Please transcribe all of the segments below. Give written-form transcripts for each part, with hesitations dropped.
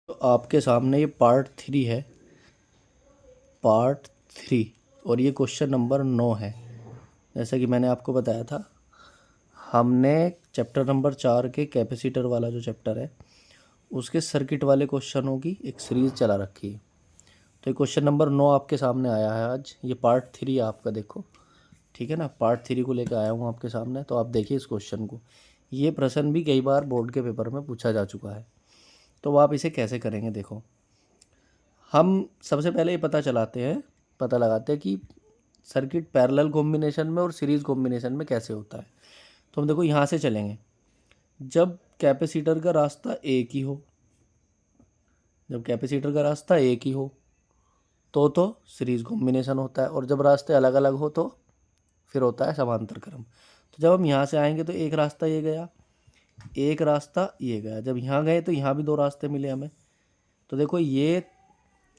तो आपके सामने ये पार्ट 3 है, पार्ट 3, और ये क्वेश्चन नंबर 9 है। जैसा कि मैंने आपको बताया था, हमने चैप्टर नंबर 4 के कैपेसिटर वाला जो चैप्टर है उसके सर्किट वाले क्वेश्चनों की एक सीरीज़ चला रखी है। तो ये क्वेश्चन नंबर 9 आपके सामने आया है आज। ये पार्ट 3 है आपका, देखो ठीक है ना। पार्ट 3 को लेकर आया हूँ आपके सामने, तो आप देखिए इस क्वेश्चन को। ये प्रश्न भी कई बार बोर्ड के पेपर में पूछा जा चुका है। तो आप इसे कैसे करेंगे, देखो। हम सबसे पहले ये पता लगाते हैं कि सर्किट पैरेलल कॉम्बिनेशन में और सीरीज़ कॉम्बिनेशन में कैसे होता है। तो हम देखो यहाँ से चलेंगे। जब कैपेसिटर का रास्ता एक ही हो, तो सीरीज़ कॉम्बिनेशन होता है, और जब रास्ते अलग अलग हो तो फिर होता है समांतर क्रम। तो जब हम यहाँ से आएंगे तो एक रास्ता ये गया, एक रास्ता ये गया। जब यहाँ गए तो यहाँ भी दो रास्ते मिले हमें। तो देखो ये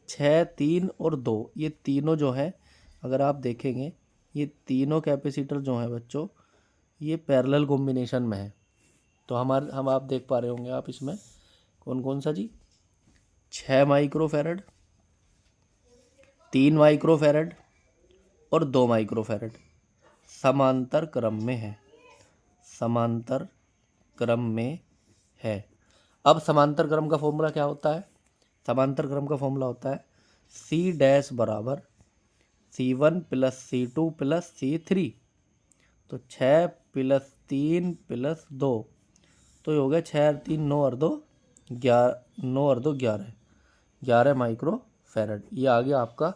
6, 3 और 2, ये तीनों जो है, अगर आप देखेंगे ये तीनों कैपेसिटर जो हैं बच्चों, ये पैरेलल कॉम्बिनेशन में है। तो हम आप देख पा रहे होंगे आप इसमें कौन कौन सा जी, 6 माइक्रोफैरड, 3 माइक्रोफैरड और 2 माइक्रोफैरड समांतर क्रम में है, समांतर क्रम में है। अब समांतर क्रम का फॉर्मूला क्या होता है? समांतर क्रम का फॉर्मूला होता है सी डैश बराबर C1 plus C2 plus C3। तो 6 प्लस 3 प्लस 2, तो ये हो गया 6 और 3 9 और 2 11, 9 और 2 11, 11 माइक्रो फैरड। ये आ गया आपका।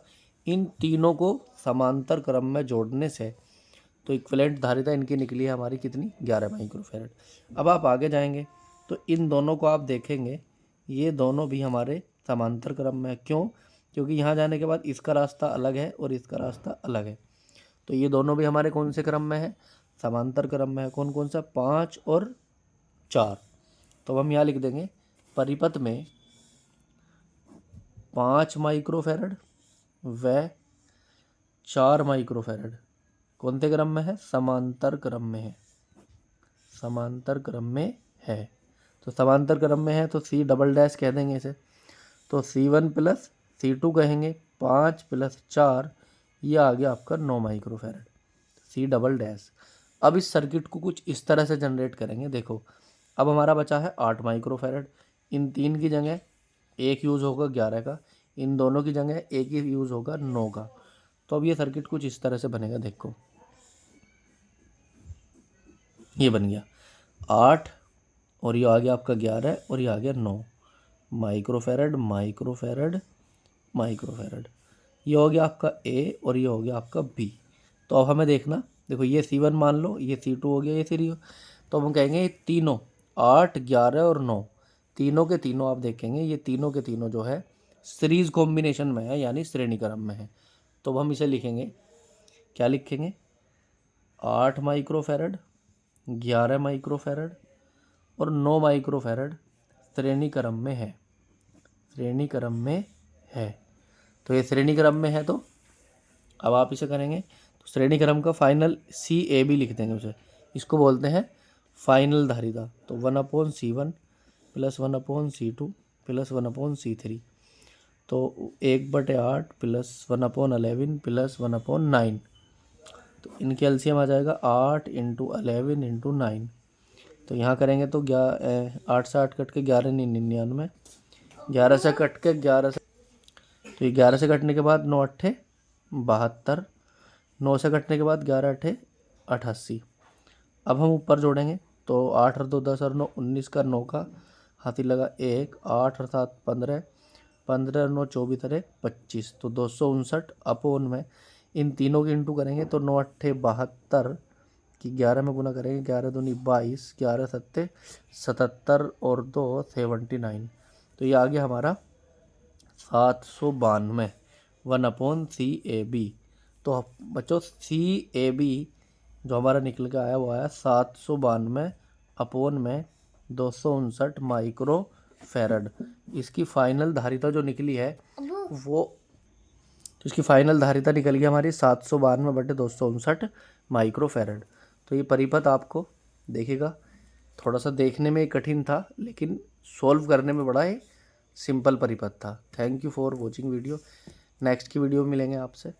इन तीनों को समांतर क्रम में जोड़ने से तो इक्विवेलेंट धारिता इनकी निकली है हमारी कितनी, 11 माइक्रो फैरड। अब आप आगे जाएंगे तो इन दोनों को आप देखेंगे, ये दोनों भी हमारे समांतर क्रम में है। क्यों? क्योंकि यहाँ जाने के बाद इसका रास्ता अलग है और इसका रास्ता अलग है। तो ये दोनों भी हमारे कौन से क्रम में है? समांतर क्रम में है। कौन कौन सा? 5 और 4। तो हम यहाँ लिख देंगे परिपथ में 5 माइक्रोफैरड व 4 माइक्रोफैरड कौन से क्रम में है? समांतर क्रम में है, समांतर क्रम में है। तो समांतर क्रम में है तो C डबल डैश कह देंगे इसे। तो C1 प्लस C2 कहेंगे, 5 प्लस 4, ये आ गया आपका 9 माइक्रोफैरड, C डबल डैश। अब इस सर्किट को कुछ इस तरह से जनरेट करेंगे। देखो अब हमारा बचा है 8 माइक्रोफैरड। इन तीन की जगह एक यूज़ होगा 11 का, इन दोनों की जगह एक ही यूज़ होगा 9 का। तो अब ये सर्किट कुछ इस तरह से बनेगा। देखो ये बन गया 8, और ये आ गया आपका 11, और ये आ गया 9 माइक्रोफैरड, माइक्रोफैरड, माइक्रोफैरड। ये हो गया आपका ए और ये हो गया आपका बी। तो अब हमें देखना, देखो ये C1 मान लो, ये C2 हो गया, ये C3 हो। तो हम कहेंगे ये तीनों 8, 11 और 9, तीनों के तीनों आप देखेंगे ये तीनों के तीनों जो है सीरीज़ कॉम्बिनेशन में है, यानी श्रेणी क्रम में है। तो हम इसे लिखेंगे, क्या लिखेंगे? 8 माइक्रोफैरड, 11 माइक्रोफैरड और 9 माइक्रोफैरड श्रेणी क्रम में है, श्रेणी क्रम में है। तो ये श्रेणी क्रम में है, तो अब आप इसे करेंगे तो श्रेणी क्रम का फाइनल CAB लिख देंगे उसे। इसको बोलते हैं फाइनल धारिता। तो 1/C1 plus 1/C2 plus 1/C3, तो 1/8 प्लस 1/11 प्लस 1/9। तो इनके एलसीएम आ जाएगा 8 इंटू 11 इंटू 9। तो यहाँ करेंगे तो 8 से 8 कट के 11 99, 11 से कट के 11 से, तो ये 11 से कटने के बाद 9 अट्ठे 72, 9 से कटने के बाद 11 अट्ठे 88। अब हम ऊपर जोड़ेंगे तो 8 और 2 10 और 9 19 का, 9 का हाथी लगा 1, 8 और 7 15, 15 और 9 24 अरे 25। तो 259 अपोन में इन तीनों के इंटू करेंगे तो 9 अट्ठे 72 की 11 में गुना करेंगे, 11 दूनी 22, 11 सत्ते 77 और 2 79। तो ये आ गया हमारा 792, 1/CAB। तो बच्चों CAB जो हमारा निकल के आया वो आया 792 अपोन में 259 माइक्रो फैरड। इसकी फाइनल धारिता जो निकली है वो, तो इसकी फाइनल धारिता निकल गई हमारी 792/259 माइक्रो फैरड। तो ये परिपथ आपको देखिएगा, थोड़ा सा देखने में कठिन था लेकिन सॉल्व करने में बड़ा ही सिंपल परिपथ था। Thank you for watching video. Next की वीडियो में मिलेंगे आपसे।